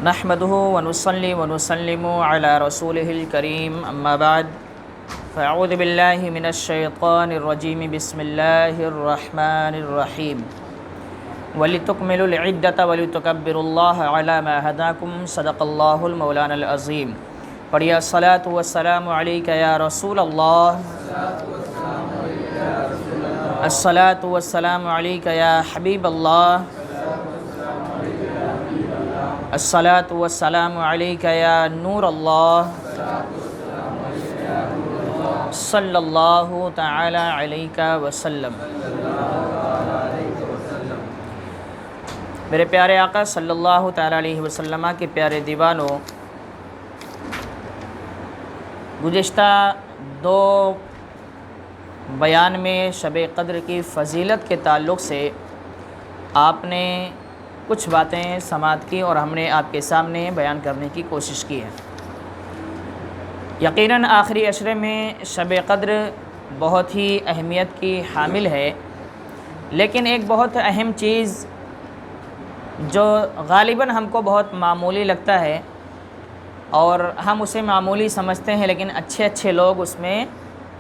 نحمده ونصلي ونسلم على رسوله الكريم اما بعد فاعوذ بالله من الشيطان الرجيم بسم الله الرحمن الرحيم ولتكملوا العدة ولتكبروا الله على ما هداكم صدق الله المولانا العظيم پڑھیے الصلاۃ والسلام علیک یا رسول اللہ، الصلاۃ والسلام علیک یا حبیب اللہ، الصلاۃ والسلام علیک یا نور اللہ، صلی اللہ تعالی علیک وسلم۔ میرے پیارے آقا صلی اللہ تعالی علیہ وسلم کے پیارے دیوانوں، گزشتہ دو بیان میں شب قدر کی فضیلت کے تعلق سے آپ نے کچھ باتیں سماعت کی اور ہم نے آپ کے سامنے بیان کرنے کی کوشش کی ہے۔ یقیناً آخری عشرے میں شب قدر بہت ہی اہمیت کی حامل ہے، لیکن ایک بہت اہم چیز جو غالباً ہم کو بہت معمولی لگتا ہے اور ہم اسے معمولی سمجھتے ہیں، لیکن اچھے لوگ اس میں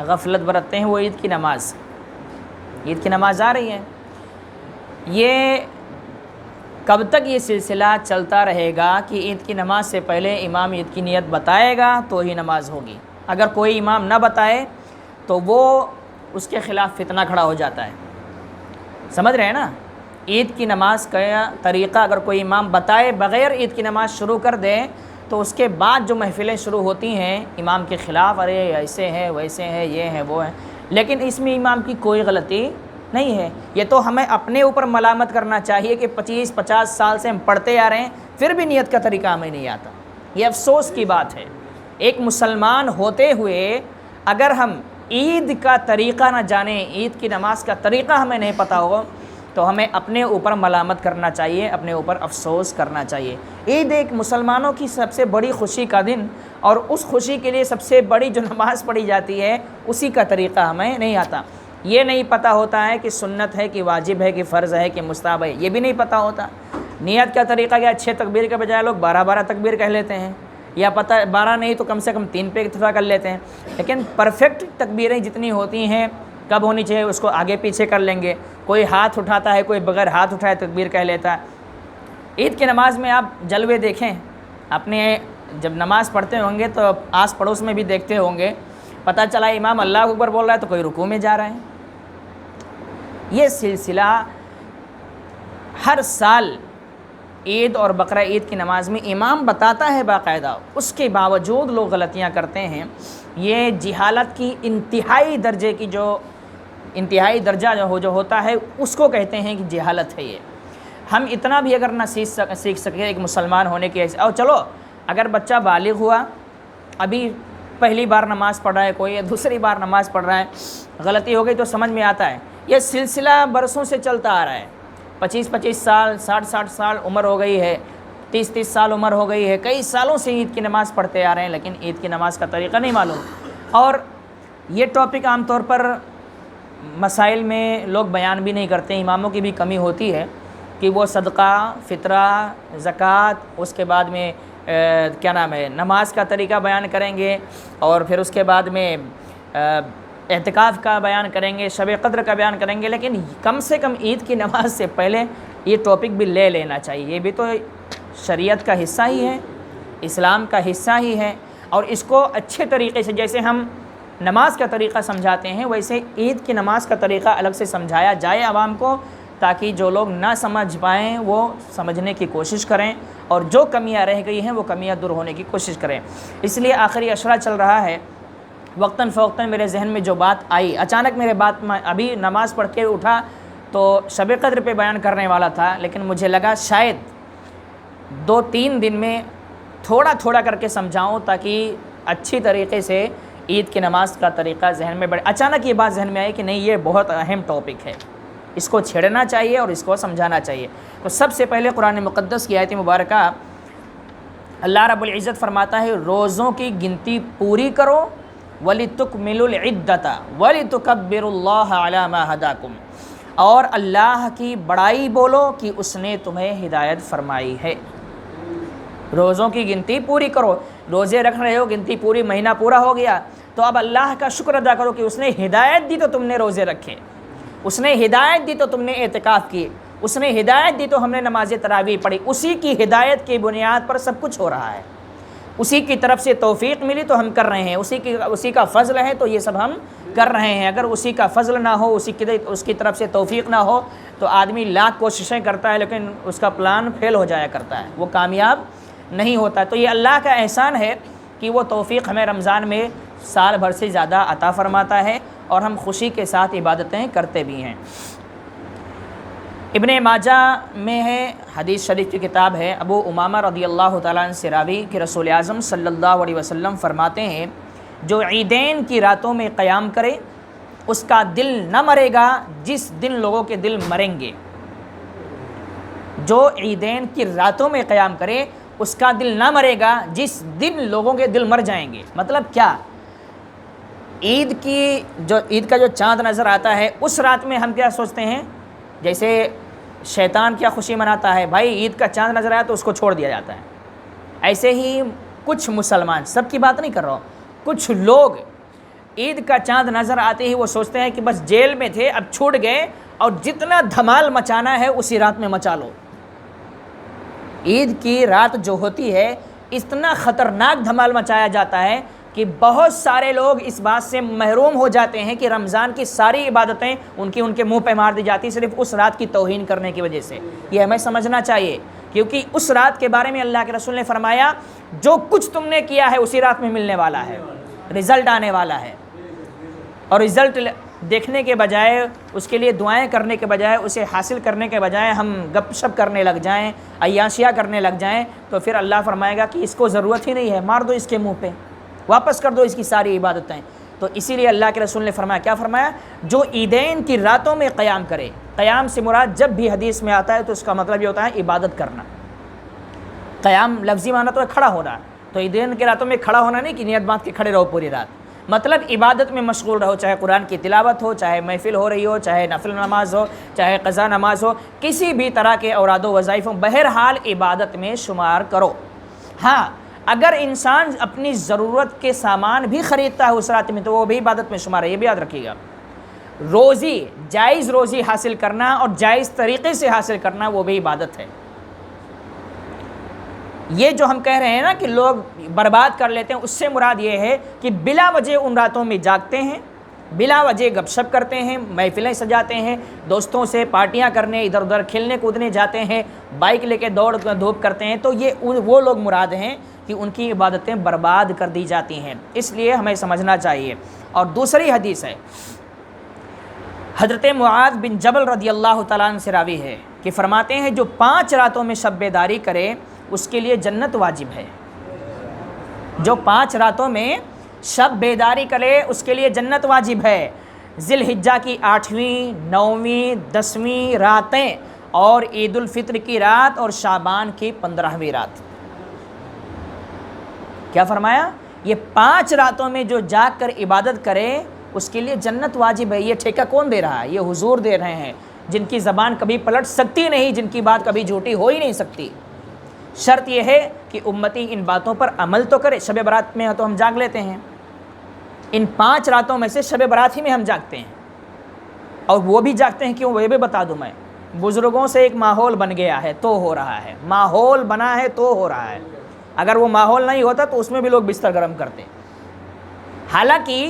غفلت برتتے ہیں، وہ عید کی نماز۔ عید کی نماز آ رہی ہے، یہ کب تک یہ سلسلہ چلتا رہے گا کہ عید کی نماز سے پہلے امام عید کی نیت بتائے گا تو ہی نماز ہوگی؟ اگر کوئی امام نہ بتائے تو وہ اس کے خلاف فتنہ کھڑا ہو جاتا ہے۔ سمجھ رہے ہیں نا؟ عید کی نماز کا طریقہ اگر کوئی امام بتائے بغیر عید کی نماز شروع کر دے تو اس کے بعد جو محفلیں شروع ہوتی ہیں امام کے خلاف، ارے ایسے ہے ویسے ہے، یہ ہے وہ ہے، لیکن اس میں امام کی کوئی غلطی نہیں ہے۔ یہ تو ہمیں اپنے اوپر ملامت کرنا چاہیے کہ 25-50 سال سے ہم پڑھتے آ رہے ہیں پھر بھی نیت کا طریقہ ہمیں نہیں آتا۔ یہ افسوس کی بات ہے، ایک مسلمان ہوتے ہوئے اگر ہم عید کا طریقہ نہ جانیں، عید کی نماز کا طریقہ ہمیں نہیں پتہ ہو تو ہمیں اپنے اوپر ملامت کرنا چاہیے، اپنے اوپر افسوس کرنا چاہیے۔ عید ایک مسلمانوں کی سب سے بڑی خوشی کا دن، اور اس خوشی کے لیے سب سے بڑی جو نماز پڑھی جاتی ہے اسی کا طریقہ ہمیں نہیں آتا۔ یہ نہیں پتہ ہوتا ہے کہ سنت ہے کہ واجب ہے کہ فرض ہے کہ مستحب ہے، یہ بھی نہیں پتہ ہوتا۔ نیت کا طریقہ کیا؟ 6 تکبیر کے بجائے لوگ 12 تکبیر کہہ لیتے ہیں، یا پتہ 12 نہیں تو کم سے کم 3 پہ اکتفا کر لیتے ہیں، لیکن پرفیکٹ تکبیریں جتنی ہوتی ہیں کب ہونی چاہیے اس کو آگے پیچھے کر لیں گے۔ کوئی ہاتھ اٹھاتا ہے، کوئی بغیر ہاتھ اٹھائے تکبیر کہہ لیتا ہے۔ عید کی نماز میں آپ جلوے دیکھیں، اپنے جب نماز پڑھتے ہوں گے تو آس پڑوس میں بھی دیکھتے ہوں گے، پتہ چلا امام اللہ اکبر بول رہا ہے تو کوئی رکوع میں جا رہا ہے۔ یہ سلسلہ ہر سال عید اور بقرہ عید کی نماز میں امام بتاتا ہے باقاعدہ، اس کے باوجود لوگ غلطیاں کرتے ہیں۔ یہ جہالت کی انتہائی درجہ جو ہوتا ہے اس کو کہتے ہیں کہ جہالت ہے۔ یہ ہم اتنا بھی اگر نہ سیکھ سکے ایک مسلمان ہونے کی ایسے، اور چلو اگر بچہ بالغ ہوا، ابھی پہلی بار نماز پڑھ رہا ہے کوئی، یا دوسری بار نماز پڑھ رہا ہے، غلطی ہو گئی تو سمجھ میں آتا ہے۔ یہ سلسلہ برسوں سے چلتا آ رہا ہے، 25 سال، 60 سال عمر ہو گئی ہے، 30 سال عمر ہو گئی ہے، کئی سالوں سے عید کی نماز پڑھتے آ رہے ہیں، لیکن عید کی نماز کا طریقہ نہیں معلوم۔ اور یہ ٹاپک عام طور پر مسائل میں لوگ بیان بھی نہیں کرتے، اماموں کی بھی کمی ہوتی ہے کہ وہ صدقہ، فطرہ، زکوٰۃ، اس کے بعد میں نماز کا طریقہ بیان کریں گے، اور پھر اس کے بعد میں اعتکاف کا بیان کریں گے، شب قدر کا بیان کریں گے، لیکن کم سے کم عید کی نماز سے پہلے یہ ٹاپک بھی لے لینا چاہیے۔ یہ بھی تو شریعت کا حصہ ہی ہے، اسلام کا حصہ ہی ہے، اور اس کو اچھے طریقے سے جیسے ہم نماز کا طریقہ سمجھاتے ہیں ویسے عید کی نماز کا طریقہ الگ سے سمجھایا جائے عوام کو، تاکہ جو لوگ نہ سمجھ پائیں وہ سمجھنے کی کوشش کریں، اور جو کمیاں رہ گئی ہیں وہ کمیاں دور ہونے کی کوشش کریں۔ اس لیے آخری عشرہ چل رہا ہے، وقتاً فوقتاً میرے ذہن میں جو بات آئی، اچانک میرے بات میں ابھی نماز پڑھ کے اٹھا تو شب قدر پہ بیان کرنے والا تھا، لیکن مجھے لگا شاید 2-3 دن میں تھوڑا کر کے سمجھاؤں تاکہ اچھی طریقے سے عید کی نماز کا طریقہ ذہن میں بڑھے۔ اچانک یہ بات ذہن میں آئی کہ نہیں، یہ بہت اہم ٹاپک ہے، اس کو چھیڑنا چاہیے اور اس کو سمجھانا چاہیے۔ تو سب سے پہلے قرآن مقدس کی آیت مبارکہ اللہ رب العزت فرماتا ہے روزوں کی گنتی پوری کرو، وَلِتُكْمِلُوا الْعِدَّةَ وَلِتُكَبِّرُوا اللَّهَ عَلَى مَا هَدَاكُمْ، اور اللہ کی بڑائی بولو کہ اس نے تمہیں ہدایت فرمائی ہے۔ روزوں کی گنتی پوری کرو، روزے رکھ رہے ہو، گنتی پوری، مہینہ پورا ہو گیا تو اب اللہ کا شکر ادا کرو کہ اس نے ہدایت دی تو تم نے روزے رکھے، اس نے ہدایت دی تو تم نے اعتکاف کیے، اس نے ہدایت دی تو ہم نے نماز تراویح پڑھی۔ اسی کی ہدایت کی بنیاد پر سب کچھ ہو رہا ہے، اسی کی طرف سے توفیق ملی تو ہم کر رہے ہیں، اسی کا فضل ہے تو یہ سب ہم کر رہے ہیں۔ اگر اسی کا فضل نہ ہو، اس کی طرف سے توفیق نہ ہو تو آدمی لاکھ کوششیں کرتا ہے لیکن اس کا پلان فیل ہو جایا کرتا ہے، وہ کامیاب نہیں ہوتا۔ تو یہ اللہ کا احسان ہے کہ وہ توفیق ہمیں رمضان میں سال بھر سے زیادہ عطا فرماتا ہے اور ہم خوشی کے ساتھ عبادتیں کرتے بھی ہیں۔ ابن ماجہ میں ہے، حدیث شریف کی کتاب ہے، ابو امامہ رضی اللہ تعالیٰ عنہ سے راوی کہ رسول اعظم صلی اللہ علیہ وسلم فرماتے ہیں جو عیدین کی راتوں میں قیام کرے اس کا دل نہ مرے گا جس دن لوگوں کے دل مریں گے۔ جو عیدین کی راتوں میں قیام کرے اس کا دل نہ مرے گا جس دن لوگوں کے دل مر جائیں گے۔ مطلب کیا؟ عید کا جو چاند نظر آتا ہے اس رات میں ہم کیا سوچتے ہیں؟ جیسے شیطان کیا خوشی مناتا ہے، بھائی عید کا چاند نظر آیا تو اس کو چھوڑ دیا جاتا ہے، ایسے ہی کچھ مسلمان، سب کی بات نہیں کر رہا ہوں، کچھ لوگ عید کا چاند نظر آتے ہی وہ سوچتے ہیں کہ بس جیل میں تھے اب چھوٹ گئے اور جتنا دھمال مچانا ہے اسی رات میں مچا لو۔ عید کی رات جو ہوتی ہے اتنا خطرناک دھمال مچایا جاتا ہے کہ بہت سارے لوگ اس بات سے محروم ہو جاتے ہیں کہ رمضان کی ساری عبادتیں ان کے منہ پہ مار دی جاتی صرف اس رات کی توہین کرنے کی وجہ سے۔ یہ ہمیں سمجھنا چاہیے کیونکہ اس رات کے بارے میں اللہ کے رسول نے فرمایا جو کچھ تم نے کیا ہے اسی رات میں ملنے والا ہے، رزلٹ آنے والا ہے، اور رزلٹ دیکھنے کے بجائے، اس کے لیے دعائیں کرنے کے بجائے، اسے حاصل کرنے کے بجائے ہم گپ شپ کرنے لگ جائیں، عیاشیاں کرنے لگ جائیں تو پھر اللہ فرمائے گا کہ اس کو ضرورت ہی نہیں ہے، مار دو اس کے منہ پہ، واپس کر دو اس کی ساری عبادتیں۔ تو اسی لیے اللہ کے رسول نے فرمایا، کیا فرمایا؟ جو عیدین کی راتوں میں قیام کرے، قیام سے مراد جب بھی حدیث میں آتا ہے تو اس کا مطلب یہ ہوتا ہے عبادت کرنا۔ قیام لفظی معنی تو ہے کھڑا ہونا، تو عیدین کی راتوں میں کھڑا ہونا نہیں کہ نیت باندھ کے کھڑے رہو پوری رات، مطلب عبادت میں مشغول رہو، چاہے قرآن کی تلاوت ہو، چاہے محفل ہو رہی ہو، چاہے نفل نماز ہو، چاہے قضا نماز ہو، کسی بھی طرح کے اوراد و وظائف ہوں، بہرحال عبادت میں شمار کرو۔ ہاں اگر انسان اپنی ضرورت کے سامان بھی خریدتا ہے اس رات میں تو وہ بھی عبادت میں شمار ہے، یہ بھی یاد رکھیے گا۔ روزی، جائز روزی حاصل کرنا اور جائز طریقے سے حاصل کرنا وہ بھی عبادت ہے۔ یہ جو ہم کہہ رہے ہیں نا کہ لوگ برباد کر لیتے ہیں، اس سے مراد یہ ہے کہ بلا وجہ ان راتوں میں جاگتے ہیں، بلا وجہ گپ شپ کرتے ہیں، محفلیں سجاتے ہیں، دوستوں سے پارٹیاں کرنے، ادھر ادھر کھیلنے کودنے جاتے ہیں، بائک لے کے دوڑ دھوپ کرتے ہیں، تو یہ وہ لوگ مراد ہیں کہ ان کی عبادتیں برباد کر دی جاتی ہیں، اس لیے ہمیں سمجھنا چاہیے۔ اور دوسری حدیث ہے، حضرت معاذ بن جبل رضی اللہ تعالیٰ عنہ سے راوی ہے کہ فرماتے ہیں جو 5 راتوں میں شب بیداری کرے اس کے لیے جنت واجب ہے۔ جو 5 راتوں میں شب بیداری کرے اس کے لیے جنت واجب ہے۔ ذی الحجہ کی 8ویں، 9ویں، 10ویں راتیں اور عید الفطر کی رات اور شعبان کی 15ویں رات۔ کیا فرمایا؟ یہ 5 راتوں میں جو جاگ کر عبادت کرے اس کے لیے جنت واجب ہے۔ یہ ٹھیکہ کون دے رہا ہے؟ یہ حضور دے رہے ہیں، جن کی زبان کبھی پلٹ سکتی نہیں، جن کی بات کبھی جھوٹی ہو ہی نہیں سکتی۔ شرط یہ ہے کہ امتی ان باتوں پر عمل تو کرے۔ شب برات میں تو ہم جاگ لیتے ہیں، ان 5 راتوں میں سے شب برات ہی میں ہم جاگتے ہیں، اور وہ بھی جاگتے ہیں کیوں؟ وہ بھی بتا دوں میں، بزرگوں سے ایک ماحول بن گیا ہے تو ہو رہا ہے، ماحول بنا ہے تو ہو رہا ہے، اگر وہ ماحول نہیں ہوتا تو اس میں بھی لوگ بستر گرم کرتے۔ حالانکہ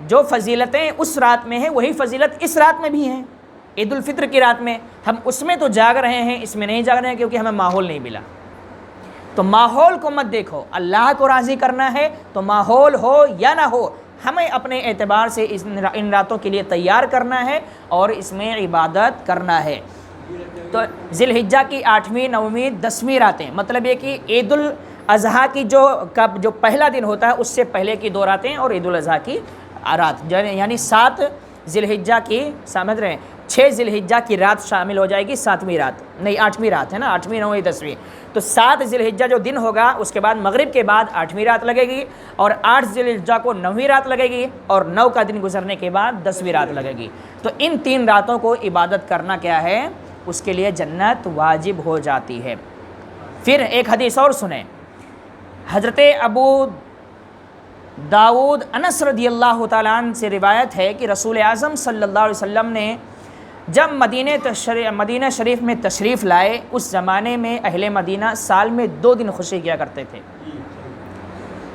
جو فضیلتیں اس رات میں ہیں وہی فضیلت اس رات میں بھی ہیں، عید الفطر کی رات میں ہم اس میں تو جاگ رہے ہیں، اس میں نہیں جاگ رہے ہیں کیونکہ ہمیں ماحول نہیں ملا۔ تو ماحول کو مت دیکھو، اللہ کو راضی کرنا ہے تو ماحول ہو یا نہ ہو ہمیں اپنے اعتبار سے ان راتوں کے لیے تیار کرنا ہے اور اس میں عبادت کرنا ہے۔ تو ذی الحجہ کی 8ویں، 9ویں، 10ویں راتیں، مطلب یہ کہ عید الاضحیٰ کی جو پہلا دن ہوتا ہے اس سے پہلے کی 2 راتیں اور عید الاضحیٰ کی رات، یعنی 7 ذی الحجہ کی، سمجھ رہے ہیں، 6 ذی الحجہ کی رات شامل ہو جائے گی، 7ویں رات نہیں 8ویں رات ہے نا، 8ویں 9ویں 10ویں، تو 7 ذی الحجہ جو دن ہوگا اس کے بعد مغرب کے بعد 8ویں رات لگے گی، اور 8 ذی الحجہ کو 9ویں رات لگے گی، اور 9 کا دن گزرنے کے بعد 10ویں رات لگے گی۔ تو ان 3 راتوں کو عبادت کرنا کیا ہے، اس کے لیے جنت واجب ہو جاتی ہے۔ پھر ایک حدیث اور سنیں، حضرت ابو داؤد انس رضی اللہ تعالیٰ عنہ سے روایت ہے کہ رسول اعظم صلی اللہ علیہ وسلم نے جب مدینہ شریف میں تشریف لائے، اس زمانے میں اہل مدینہ سال میں 2 دن خوشی کیا کرتے تھے۔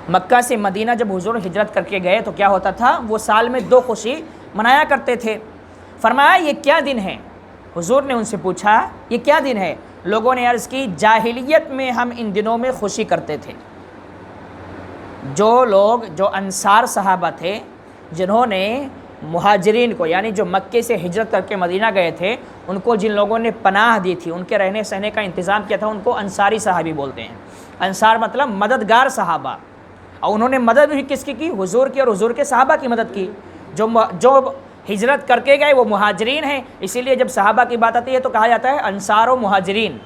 مکہ سے مدینہ جب حضور ہجرت کر کے گئے تو کیا ہوتا تھا، وہ سال میں 2 خوشی منایا کرتے تھے۔ فرمایا یہ کیا دن ہے؟ حضور نے ان سے پوچھا یہ کیا دن ہے؟ لوگوں نے عرض کی جاہلیت میں ہم ان دنوں میں خوشی کرتے تھے۔ جو انصار صحابہ تھے، جنہوں نے مہاجرین کو، یعنی جو مکے سے ہجرت کر کے مدینہ گئے تھے، ان کو جن لوگوں نے پناہ دی تھی، ان کے رہنے سہنے کا انتظام کیا تھا، ان کو انصاری صحابی بولتے ہیں۔ انصار مطلب مددگار صحابہ، اور انہوں نے مدد بھی کس کی حضور کی اور حضور کے صحابہ کی مدد کی۔ جو ہجرت کر کے گئے وہ مہاجرین ہیں، اسی لیے جب صحابہ کی بات آتی ہے تو کہا جاتا ہے انصار و مہاجرین۔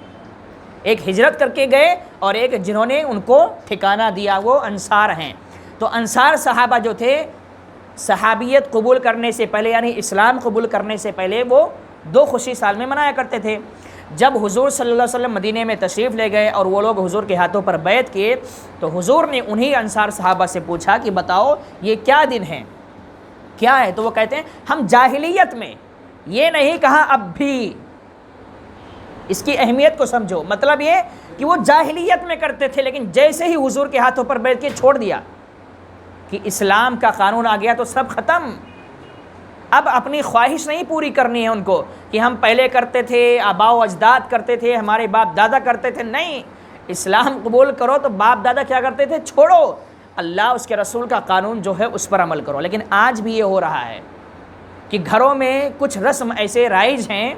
ایک ہجرت کر کے گئے اور ایک جنہوں نے ان کو ٹھکانہ دیا، وہ انصار ہیں۔ تو انصار صحابہ جو تھے، صحابیت قبول کرنے سے پہلے، یعنی اسلام قبول کرنے سے پہلے، وہ 2 خوشی سال میں منایا کرتے تھے۔ جب حضور صلی اللہ علیہ وسلم مدینے میں تشریف لے گئے اور وہ لوگ حضور کے ہاتھوں پر بیعت کیے، تو حضور نے انہی انصار صحابہ سے پوچھا کہ بتاؤ یہ کیا دن ہے، کیا ہے؟ تو وہ کہتے ہیں ہم جاہلیت میں، یہ نہیں کہا اب بھی، اس کی اہمیت کو سمجھو، مطلب یہ کہ وہ جاہلیت میں کرتے تھے، لیکن جیسے ہی حضور کے ہاتھوں پر بیعت کے چھوڑ دیا کہ اسلام کا قانون آ گیا تو سب ختم۔ اب اپنی خواہش نہیں پوری کرنی ہے ان کو کہ ہم پہلے کرتے تھے، آباء و اجداد کرتے تھے، ہمارے باپ دادا کرتے تھے، نہیں، اسلام قبول کرو تو باپ دادا کیا کرتے تھے چھوڑو، اللہ اس کے رسول کا قانون جو ہے اس پر عمل کرو۔ لیکن آج بھی یہ ہو رہا ہے کہ گھروں میں کچھ رسم ایسے رائج ہیں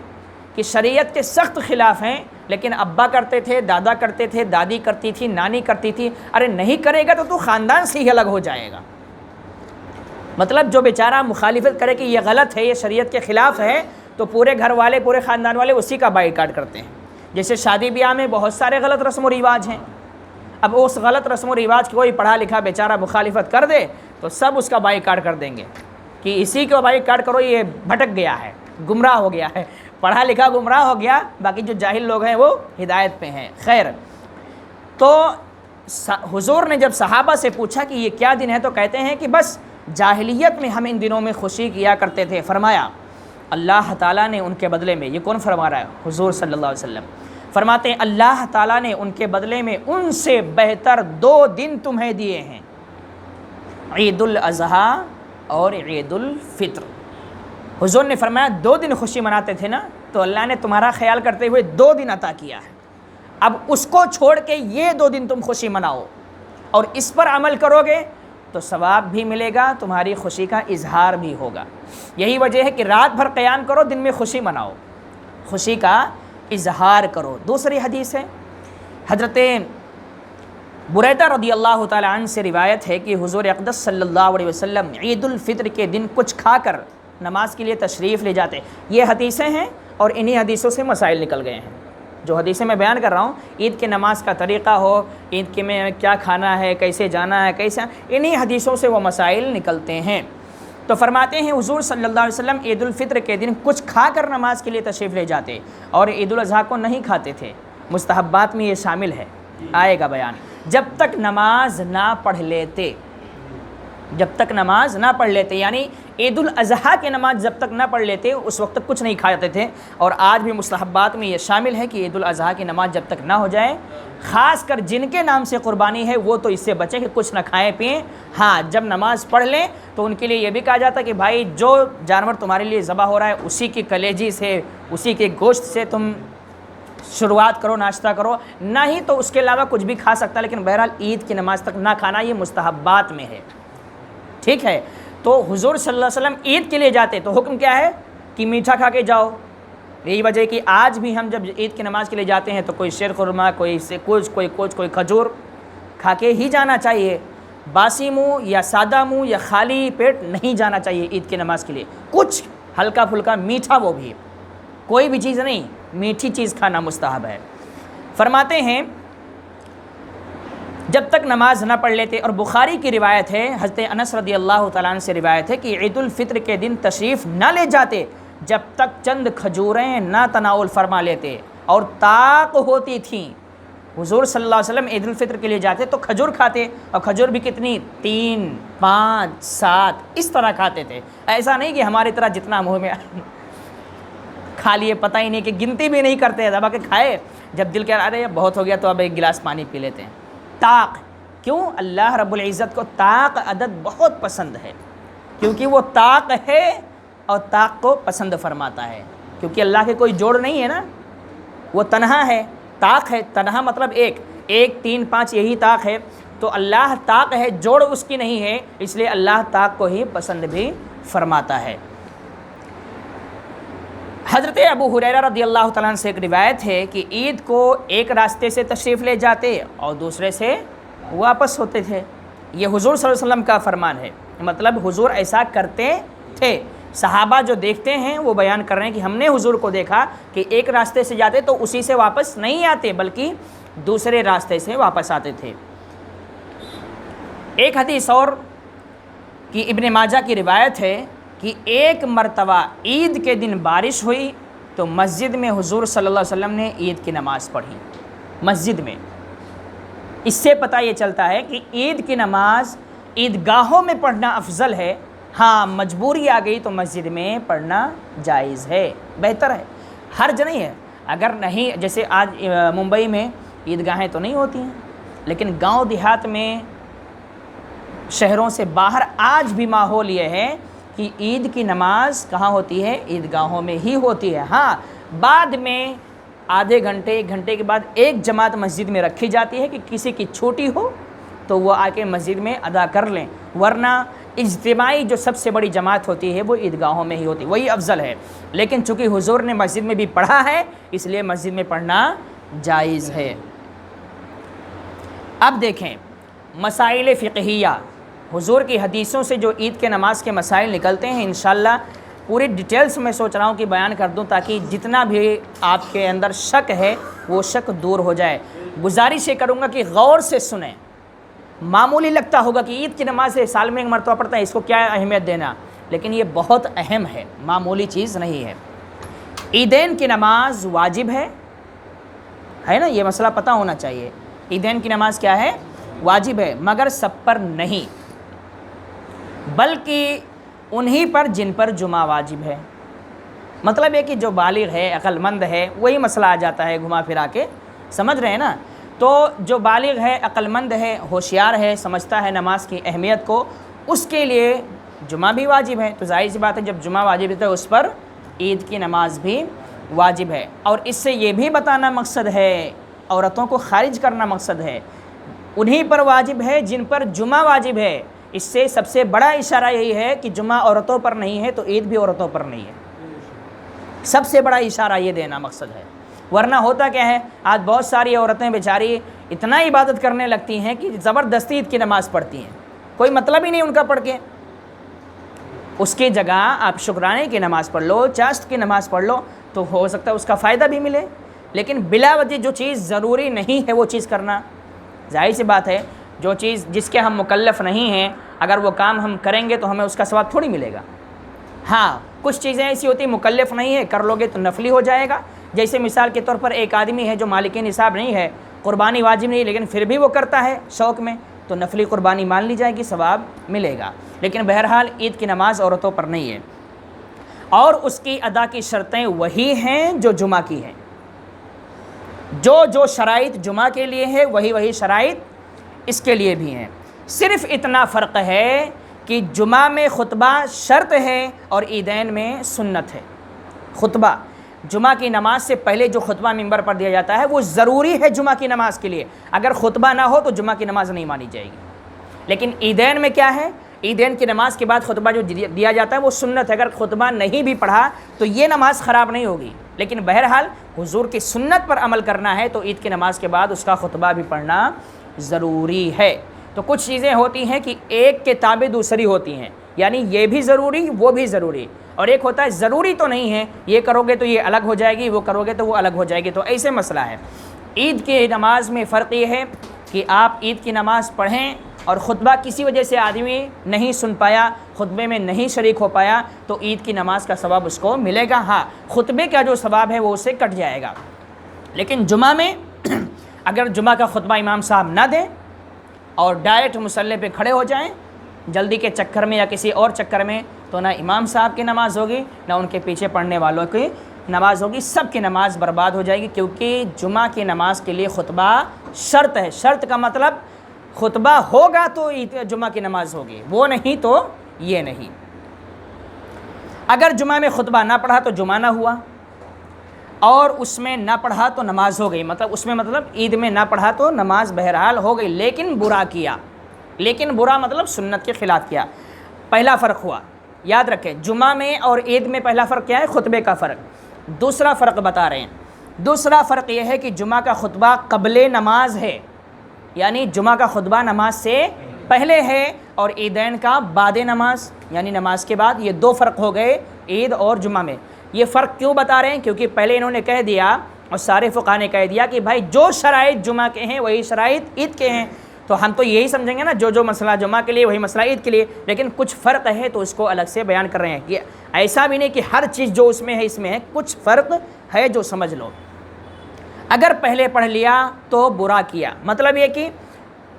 کہ شریعت کے سخت خلاف ہیں، لیکن ابا کرتے تھے، دادا کرتے تھے، دادی کرتی تھی، نانی کرتی تھی، ارے نہیں کرے گا تو خاندان سے ہی الگ ہو جائے گا۔ مطلب جو بیچارہ مخالفت کرے کہ یہ غلط ہے، یہ شریعت کے خلاف ہے، تو پورے گھر والے، پورے خاندان والے اسی کا بائیکاٹ کرتے ہیں۔ جیسے شادی بیاہ میں بہت سارے غلط رسم و رواج ہیں، اب اس غلط رسم و رواج کی کوئی پڑھا لکھا بیچارہ مخالفت کر دے تو سب اس کا بائیکاٹ کر دیں گے کہ اسی کو بائیکاٹ کرو، یہ بھٹک گیا ہے، گمراہ ہو گیا ہے، پڑھا لکھا گمراہ ہو گیا، باقی جو جاہل لوگ ہیں وہ ہدایت پہ ہیں۔ خیر، تو حضور نے جب صحابہ سے پوچھا کہ یہ کیا دن ہے تو کہتے ہیں کہ بس جاہلیت میں ہم ان دنوں میں خوشی کیا کرتے تھے۔ فرمایا اللہ تعالیٰ نے ان کے بدلے میں، یہ کون فرما رہا ہے؟ حضور صلی اللہ علیہ وسلم فرماتے ہیں اللہ تعالیٰ نے ان کے بدلے میں ان سے بہتر 2 دن تمہیں دیے ہیں، عید الاضحیٰ اور عید الفطر۔ حضور نے فرمایا 2 دن خوشی مناتے تھے نا، تو اللہ نے تمہارا خیال کرتے ہوئے 2 دن عطا کیا ہے، اب اس کو چھوڑ کے یہ 2 دن تم خوشی مناؤ اور اس پر عمل کرو گے تو ثواب بھی ملے گا، تمہاری خوشی کا اظہار بھی ہوگا۔ یہی وجہ ہے کہ رات بھر قیام کرو، دن میں خوشی مناؤ، خوشی کا اظہار کرو۔ دوسری حدیث ہے، حضرت بریدہ رضی اللہ تعالیٰ عنہ سے روایت ہے کہ حضور اقدس صلی اللہ علیہ وسلم عید الفطر کے دن کچھ کھا کر نماز کے لیے تشریف لے جاتے۔ یہ حدیثیں ہیں اور انہی حدیثوں سے مسائل نکل گئے ہیں۔ جو حدیثیں میں بیان کر رہا ہوں، عید کے نماز کا طریقہ ہو، عید کے میں کیا کھانا ہے، کیسے جانا ہے، کیسے، انہی حدیثوں سے وہ مسائل نکلتے ہیں۔ تو فرماتے ہیں حضور صلی اللہ علیہ وسلم عید الفطر کے دن کچھ کھا کر نماز کے لیے تشریف لے جاتے اور عید الاضحیٰ کو نہیں کھاتے تھے۔ مستحبات میں یہ شامل ہے، آئے گا بیان۔ جب تک نماز نہ پڑھ لیتے، جب تک نماز نہ پڑھ لیتے، یعنی عید الاضحیٰ کی نماز جب تک نہ پڑھ لیتے اس وقت تک کچھ نہیں کھاتے تھے۔ اور آج بھی مستحبات میں یہ شامل ہے کہ عید الاضحیٰ کی نماز جب تک نہ ہو جائے، خاص کر جن کے نام سے قربانی ہے وہ تو اس سے بچیں کہ کچھ نہ کھائیں پئیں۔ ہاں، جب نماز پڑھ لیں تو ان کے لیے یہ بھی کہا جاتا ہے کہ بھائی جو جانور تمہارے لیے ذبح ہو رہا ہے اسی کی کلیجی سے، اسی کے گوشت سے تم شروعات کرو، ناشتہ کرو، نہ ہی تو اس کے علاوہ کچھ بھی کھا سکتا، لیکن بہرحال عید کی نماز تک نہ کھانا یہ مستحبات میں ہے، ٹھیک ہے۔ تو حضور صلی اللہ علیہ وسلم عید کے لیے جاتے تو حکم کیا ہے کہ میٹھا کھا کے جاؤ۔ یہی وجہ ہے کہ آج بھی ہم جب عید کی نماز کے لیے جاتے ہیں تو کوئی شیر خرما، کوئی کچھ، کوئی کھجور کھا کے ہی جانا چاہیے، باسی منہ یا سادہ منہ یا خالی پیٹ نہیں جانا چاہیے عید کی نماز کے لیے۔ کچھ ہلکا پھلکا میٹھا، وہ بھی کوئی بھی چیز نہیں، میٹھی چیز کھانا مستحب ہے۔ فرماتے ہیں جب تک نماز نہ پڑھ لیتے، اور بخاری کی روایت ہے، حضرت انس رضی اللہ تعالیٰ عنہ سے روایت ہے کہ عید الفطر کے دن تشریف نہ لے جاتے جب تک چند کھجوریں نہ تناول فرما لیتے، اور طاق ہوتی تھیں۔ حضور صلی اللہ علیہ وسلم عید الفطر کے لیے جاتے تو کھجور کھاتے، اور کھجور بھی کتنی، 3، 5، 7 اس طرح کھاتے تھے۔ ایسا نہیں کہ ہماری طرح جتنا منہ میں کھا لیے پتہ ہی نہیں، کہ گنتی بھی نہیں کرتے، دبا کے کھائے، جب دل کہہ رہا ہے بہت ہو گیا تو اب ایک گلاس پانی پی لیتے ہیں۔ طاق، کیوں؟ اللہ رب العزت کو طاق عدد بہت پسند ہے، کیونکہ وہ طاق ہے اور طاق کو پسند فرماتا ہے، کیونکہ اللہ کے کوئی جوڑ نہیں ہے نا، وہ تنہا ہے۔ طاق ہے، تنہا مطلب ایک 3، 5 یہی طاق ہے، تو اللہ طاق ہے، جوڑ اس کی نہیں ہے، اس لیے اللہ طاق کو ہی پسند بھی فرماتا ہے۔ حضرت ابو ہریرہ رضی اللہ تعالیٰ عنہ سے ایک روایت ہے کہ عید کو ایک راستے سے تشریف لے جاتے اور دوسرے سے واپس ہوتے تھے۔ یہ حضور صلی اللہ علیہ وسلم کا فرمان ہے، مطلب حضور ایسا کرتے تھے۔ صحابہ جو دیکھتے ہیں وہ بیان کر رہے ہیں کہ ہم نے حضور کو دیکھا کہ ایک راستے سے جاتے تو اسی سے واپس نہیں آتے، بلکہ دوسرے راستے سے واپس آتے تھے۔ ایک حدیث اور کہ ابن ماجہ کی روایت ہے کہ ایک مرتبہ عید کے دن بارش ہوئی تو مسجد میں حضور صلی اللہ علیہ وسلم نے عید کی نماز پڑھی، مسجد میں۔ اس سے پتہ یہ چلتا ہے کہ عید کی نماز عیدگاہوں میں پڑھنا افضل ہے، ہاں مجبوری آ گئی تو مسجد میں پڑھنا جائز ہے، بہتر ہے، حرج نہیں ہے۔ اگر نہیں، جیسے آج ممبئی میں عیدگاہیں تو نہیں ہوتی ہیں، لیکن گاؤں دیہات میں، شہروں سے باہر آج بھی ماحول یہ ہے کہ عید کی نماز کہاں ہوتی ہے؟ عیدگاہوں میں ہی ہوتی ہے۔ ہاں بعد میں آدھے گھنٹے 1 گھنٹے کے بعد ایک جماعت مسجد میں رکھی جاتی ہے کہ کسی کی چھوٹی ہو تو وہ آ کے مسجد میں ادا کر لیں، ورنہ اجتماعی جو سب سے بڑی جماعت ہوتی ہے وہ عیدگاہوں میں ہی ہوتی ہے، وہی افضل ہے۔ لیکن چونکہ حضور نے مسجد میں بھی پڑھا ہے اس لیے مسجد میں پڑھنا جائز ہے۔ اب دیکھیں مسائل فقہیہ، حضور کی حدیثوں سے جو عید کے نماز کے مسائل نکلتے ہیں، انشاءاللہ پوری ڈیٹیلز میں سوچ رہا ہوں کہ بیان کر دوں تاکہ جتنا بھی آپ کے اندر شک ہے وہ شک دور ہو جائے۔ گزارش یہ کروں گا کہ غور سے سنیں۔ معمولی لگتا ہوگا کہ عید کی نماز ہے، سال میں ایک مرتبہ پڑھتا ہے، اس کو کیا اہمیت دینا، لیکن یہ بہت اہم ہے، معمولی چیز نہیں ہے۔ عیدین کی نماز واجب ہے نا، یہ مسئلہ پتہ ہونا چاہیے۔ عیدین کی نماز کیا ہے؟ واجب ہے، مگر سب پر نہیں، بلکہ انہی پر جن پر جمعہ واجب ہے۔ مطلب ہے کہ جو بالغ ہے، عقل مند ہے، وہی مسئلہ آ جاتا ہے گھما پھرا کے، سمجھ رہے ہیں نا؟ تو جو بالغ ہے، عقل مند ہے، ہوشیار ہے، سمجھتا ہے نماز کی اہمیت کو، اس کے لیے جمعہ بھی واجب ہے۔ تو ظاہر سی بات ہے جب جمعہ واجب ہے تو اس پر عید کی نماز بھی واجب ہے۔ اور اس سے یہ بھی بتانا مقصد ہے، عورتوں کو خارج کرنا مقصد ہے، انہی پر واجب ہے جن پر جمعہ واجب ہے۔ اس سے سب سے بڑا اشارہ یہی ہے کہ جمعہ عورتوں پر نہیں ہے تو عید بھی عورتوں پر نہیں ہے، سب سے بڑا اشارہ یہ دینا مقصد ہے۔ ورنہ ہوتا کیا ہے، آج بہت ساری عورتیں بیچاری اتنا عبادت کرنے لگتی ہیں کہ زبردستی عید کی نماز پڑھتی ہیں، کوئی مطلب ہی نہیں ان کا پڑھ کے۔ اس کی جگہ آپ شکرانے کی نماز پڑھ لو، چاشت کی نماز پڑھ لو، تو ہو سکتا ہے اس کا فائدہ بھی ملے۔ لیکن بلا وجہ جو چیز ضروری نہیں ہے وہ چیز کرنا، ظاہر سی بات ہے جو چیز جس کے ہم مکلف نہیں ہیں، اگر وہ کام ہم کریں گے تو ہمیں اس کا ثواب تھوڑی ملے گا۔ ہاں کچھ چیزیں ایسی ہوتی ہیں مکلف نہیں ہے، کر لو گے تو نفلی ہو جائے گا۔ جیسے مثال کے طور پر ایک آدمی ہے جو مالک نصاب نہیں ہے، قربانی واجب نہیں، لیکن پھر بھی وہ کرتا ہے شوق میں، تو نفلی قربانی مان لی جائے گی، ثواب ملے گا۔ لیکن بہرحال عید کی نماز عورتوں پر نہیں ہے، اور اس کی ادا کی شرطیں وہی ہیں جو جمعہ کی ہیں۔ جو شرائط جمعہ کے لیے ہے وہی شرائط اس کے لیے بھی ہیں۔ صرف اتنا فرق ہے کہ جمعہ میں خطبہ شرط ہے اور عیدین میں سنت ہے۔ خطبہ جمعہ کی نماز سے پہلے جو خطبہ منبر پر دیا جاتا ہے وہ ضروری ہے جمعہ کی نماز کے لیے، اگر خطبہ نہ ہو تو جمعہ کی نماز نہیں مانی جائے گی۔ لیکن عیدین میں کیا ہے، عیدین کی نماز کے بعد خطبہ جو دیا جاتا ہے وہ سنت ہے، اگر خطبہ نہیں بھی پڑھا تو یہ نماز خراب نہیں ہوگی۔ لیکن بہرحال حضور کی سنت پر عمل کرنا ہے تو عید کی نماز کے بعد اس کا خطبہ بھی پڑھنا ضروری ہے۔ تو تو کچھ چیزیں ہوتی ہیں کہ ایک کے تابع دوسری ہوتی ہیں، یعنی یہ بھی ضروری وہ بھی ضروری، اور ایک ہوتا ہے ضروری تو نہیں ہے، یہ کرو گے تو یہ الگ ہو جائے گی، وہ کرو گے تو وہ الگ ہو جائے گی، تو ایسے مسئلہ ہے۔ عید کی نماز میں فرق یہ ہے کہ آپ عید کی نماز پڑھیں اور خطبہ کسی وجہ سے آدمی نہیں سن پایا، خطبے میں نہیں شریک ہو پایا، تو عید کی نماز کا ثواب اس کو ملے گا، ہاں خطبے کا جو ثواب ہے وہ اسے کٹ جائے گا۔ لیکن جمعہ میں اگر جمعہ کا خطبہ امام صاحب نہ دیں اور ڈائریکٹ مصلی پہ کھڑے ہو جائیں جلدی کے چکر میں یا کسی اور چکر میں، تو نہ امام صاحب کی نماز ہوگی نہ ان کے پیچھے پڑھنے والوں کی نماز ہوگی، سب کی نماز برباد ہو جائے گی، کیونکہ جمعہ کی نماز کے لیے خطبہ شرط ہے۔ شرط کا مطلب خطبہ ہوگا تو جمعہ کی نماز ہوگی، وہ نہیں تو یہ نہیں۔ اگر جمعہ میں خطبہ نہ پڑھا تو جمعہ نہ ہوا، اور اس میں نہ پڑھا تو نماز ہو گئی، مطلب اس میں مطلب عید میں نہ پڑھا تو نماز بہرحال ہو گئی، لیکن برا کیا، لیکن برا مطلب سنت کے خلاف کیا۔ پہلا فرق ہوا، یاد رکھیں جمعہ میں اور عید میں پہلا فرق کیا ہے؟ خطبے کا فرق۔ دوسرا فرق بتا رہے ہیں، دوسرا فرق یہ ہے کہ جمعہ کا خطبہ قبل نماز ہے، یعنی جمعہ کا خطبہ نماز سے پہلے ہے، اور عیدین کا بعد نماز یعنی نماز کے بعد۔ یہ دو فرق ہو گئے عید اور جمعہ میں۔ یہ فرق کیوں بتا رہے ہیں؟ کیونکہ پہلے انہوں نے کہہ دیا اور سارے فقہاء نے کہہ دیا کہ بھائی جو شرائط جمعہ کے ہیں وہی شرائط عید کے ہیں، تو ہم تو یہی سمجھیں گے نا جو مسئلہ جمعہ کے لیے وہی مسئلہ عید کے لیے، لیکن کچھ فرق ہے تو اس کو الگ سے بیان کر رہے ہیں کہ ایسا بھی نہیں کہ ہر چیز جو اس میں ہے اس میں ہے، کچھ فرق ہے جو سمجھ لو۔ اگر پہلے پڑھ لیا تو برا کیا، مطلب یہ کہ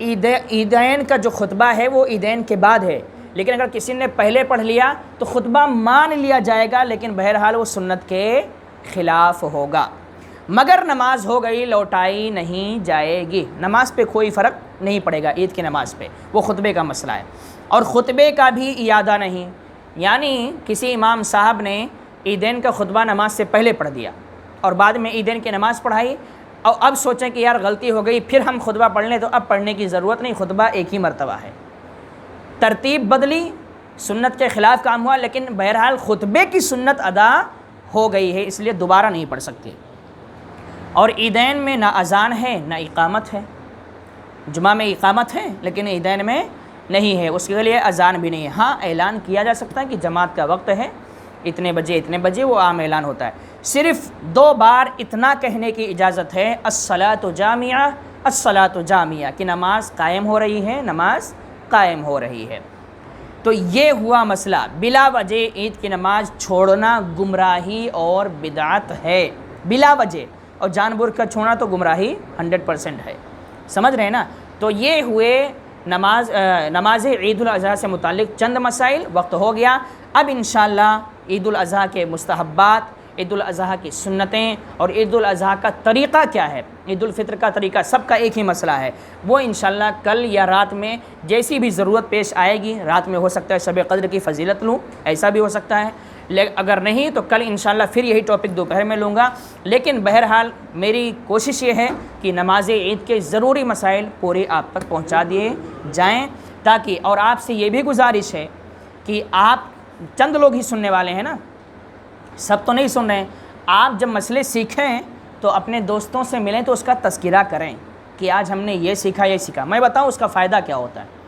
عیدین کا جو خطبہ ہے وہ عیدین کے بعد ہے، لیکن اگر کسی نے پہلے پڑھ لیا تو خطبہ مان لیا جائے گا، لیکن بہرحال وہ سنت کے خلاف ہوگا، مگر نماز ہو گئی لوٹائی نہیں جائے گی، نماز پہ کوئی فرق نہیں پڑے گا عید کی نماز پہ، وہ خطبے کا مسئلہ ہے۔ اور خطبے کا بھی اعادہ نہیں، یعنی کسی امام صاحب نے عیدین کا خطبہ نماز سے پہلے پڑھ دیا اور بعد میں عیدین کی نماز پڑھائی، اور اب سوچیں کہ یار غلطی ہو گئی پھر ہم خطبہ پڑھ لیں، تو اب پڑھنے کی ضرورت نہیں، خطبہ ایک ہی مرتبہ ہے، ترتیب بدلی، سنت کے خلاف کام ہوا، لیکن بہرحال خطبے کی سنت ادا ہو گئی ہے، اس لیے دوبارہ نہیں پڑھ سکتے۔ اور عیدین میں نہ اذان ہے نہ اقامت ہے، جمعہ میں اقامت ہے لیکن عیدین میں نہیں ہے، اس کے لیے اذان بھی نہیں ہے، ہاں اعلان کیا جا سکتا ہے کہ جماعت کا وقت ہے اتنے بجے وہ عام اعلان ہوتا ہے، صرف 2 بار اتنا کہنے کی اجازت ہے، الصلاۃ جامعہ، الصلاۃ جامعہ، کہ نماز قائم ہو رہی ہے، نماز قائم ہو رہی ہے۔ تو یہ ہوا مسئلہ، بلا وجہ عید کی نماز چھوڑنا گمراہی اور بدعت ہے، بلا وجہ، اور جان بوجھ کر چھوڑنا تو گمراہی 100% ہے، سمجھ رہے ہیں نا؟ تو یہ ہوئے نماز عید الاضحیٰ سے متعلق چند مسائل، وقت ہو گیا، اب انشاءاللہ عید الاضحیٰ کے مستحبات، عید الاضحیٰ کی سنتیں اور عید الاضحیٰ کا طریقہ کیا ہے، عید الفطر کا طریقہ، سب کا ایک ہی مسئلہ ہے، وہ انشاءاللہ کل یا رات میں جیسی بھی ضرورت پیش آئے گی، رات میں ہو سکتا ہے شب قدر کی فضیلت لوں، ایسا بھی ہو سکتا ہے، اگر نہیں تو کل انشاءاللہ پھر یہی ٹاپک دوپہر میں لوں گا، لیکن بہرحال میری کوشش یہ ہے کہ نماز عید کے ضروری مسائل پورے آپ تک پہنچا دیے جائیں، تاکہ، اور آپ سے یہ بھی گزارش ہے کہ آپ چند لوگ ہی سننے والے ہیں نا، سب تو نہیں سن رہے ہیں، آپ جب مسئلے سیکھیں تو اپنے دوستوں سے ملیں تو اس کا تذکرہ کریں کہ آج ہم نے یہ سیکھا، میں بتاؤں اس کا فائدہ کیا ہوتا ہے۔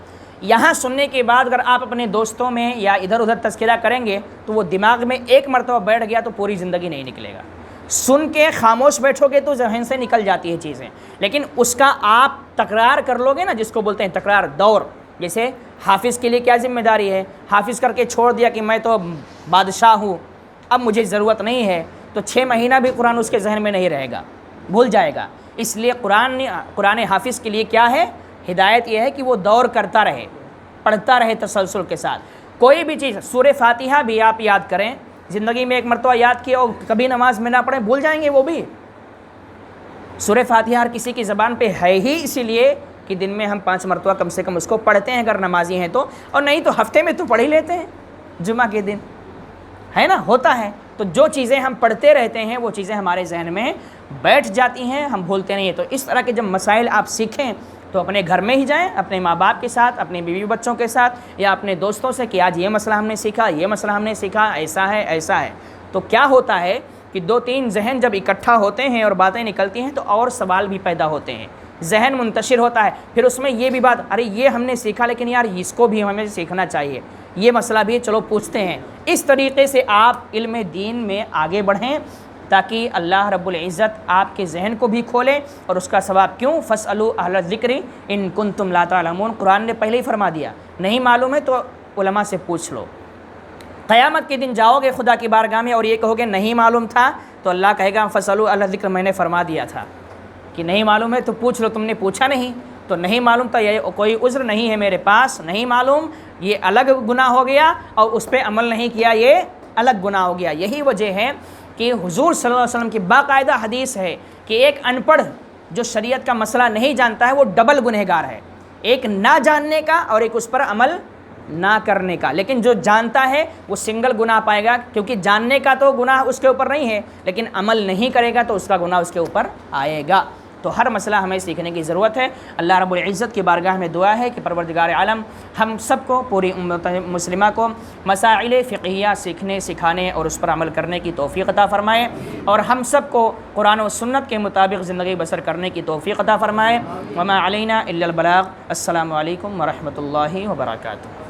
یہاں سننے کے بعد اگر آپ اپنے دوستوں میں یا ادھر ادھر تذکرہ کریں گے تو وہ دماغ میں ایک مرتبہ بیٹھ گیا تو پوری زندگی نہیں نکلے گا، سن کے خاموش بیٹھو گے تو ذہن سے نکل جاتی ہے چیزیں، لیکن اس کا آپ تکرار کر لو گے نا، جس کو بولتے ہیں تکرار دور، جیسے حافظ کے لیے کیا ذمہ داری ہے، حافظ کر کے چھوڑ دیا کہ میں تو بادشاہ ہوں اب مجھے ضرورت نہیں ہے، تو 6 مہینہ بھی قرآن اس کے ذہن میں نہیں رہے گا، بھول جائے گا۔ اس لیے قرآن حافظ کے لیے کیا ہے، ہدایت یہ ہے کہ وہ دور کرتا رہے، پڑھتا رہے تسلسل کے ساتھ، کوئی بھی چیز، سورہ فاتحہ بھی آپ یاد کریں، زندگی میں ایک مرتبہ یاد کیا اور کبھی نماز میں نہ پڑھیں بھول جائیں گے، وہ بھی سورہ فاتحہ ہر کسی کی زبان پہ ہے ہی اسی لیے کہ دن میں ہم 5 مرتبہ کم سے کم اس کو پڑھتے ہیں اگر نمازی ہیں تو، اور نہیں تو ہفتے میں تو پڑھ ہی لیتے ہیں، جمعہ کے دن ہے نا، ہوتا ہے، تو جو چیزیں ہم پڑھتے رہتے ہیں وہ چیزیں ہمارے ذہن میں بیٹھ جاتی ہیں، ہم بھولتے نہیں ہیں۔ تو اس طرح کے جب مسائل آپ سیکھیں تو اپنے گھر میں ہی جائیں، اپنے ماں باپ کے ساتھ، اپنے بیوی بچوں کے ساتھ، یا اپنے دوستوں سے کہ آج یہ مسئلہ ہم نے سیکھا، یہ مسئلہ ہم نے سیکھا، ایسا ہے ایسا ہے۔ تو کیا ہوتا ہے کہ 2-3 ذہن جب اکٹھا ہوتے ہیں اور باتیں نکلتی ہیں تو اور سوال بھی پیدا ہوتے ہیں، ذہن منتشر ہوتا ہے، پھر اس میں یہ بھی بات، ارے یہ ہم نے سیکھا لیکن یار اس کو بھی ہمیں سیکھنا چاہیے، یہ مسئلہ بھی چلو پوچھتے ہیں۔ اس طریقے سے آپ علم دین میں آگے بڑھیں تاکہ اللہ رب العزت آپ کے ذہن کو بھی کھولے، اور اس کا ثواب کیوں؟ فَاسْأَلُوا أَهْلَ الذِّكْرِ إِن كُنتُمْ لَا تَعْلَمُونَ، قرآن نے پہلے ہی فرما دیا، نہیں معلوم ہے تو علماء سے پوچھ لو۔ قیامت کے دن جاؤ گے خدا کی بارگاہ میں اور یہ کہو گے نہیں معلوم تھا، تو اللہ کہے گا فَاسْأَلُوا أَهْلَ الذِّكْرِ، میں نے فرما دیا تھا کہ نہیں معلوم ہے تو پوچھ لو، تم نے پوچھا نہیں، تو نہیں معلوم تھا، یہ کوئی عذر نہیں ہے میرے پاس، نہیں معلوم یہ الگ گناہ ہو گیا، اور اس پہ عمل نہیں کیا یہ الگ گناہ ہو گیا۔ یہی وجہ ہے کہ حضور صلی اللہ علیہ وسلم کی باقاعدہ حدیث ہے کہ ایک ان پڑھ جو شریعت کا مسئلہ نہیں جانتا ہے وہ ڈبل گنہگار ہے، ایک نہ جاننے کا اور ایک اس پر عمل نہ کرنے کا، لیکن جو جانتا ہے وہ سنگل گناہ پائے گا، کیونکہ جاننے کا تو گناہ اس کے اوپر نہیں ہے، لیکن عمل نہیں کرے گا تو اس کا گناہ اس کے اوپر آئے گا۔ تو ہر مسئلہ ہمیں سیکھنے کی ضرورت ہے۔ اللہ رب العزت کی بارگاہ میں دعا ہے کہ پروردگار عالم ہم سب کو، پوری امت مسلمہ کو مسائل فقہیہ سیکھنے، سکھانے اور اس پر عمل کرنے کی توفیق عطا فرمائے، اور ہم سب کو قرآن و سنت کے مطابق زندگی بسر کرنے کی توفیق عطا فرمائے۔ وما علینا الا البلاغ۔ السلام علیکم ورحمۃ اللہ وبرکاتہ۔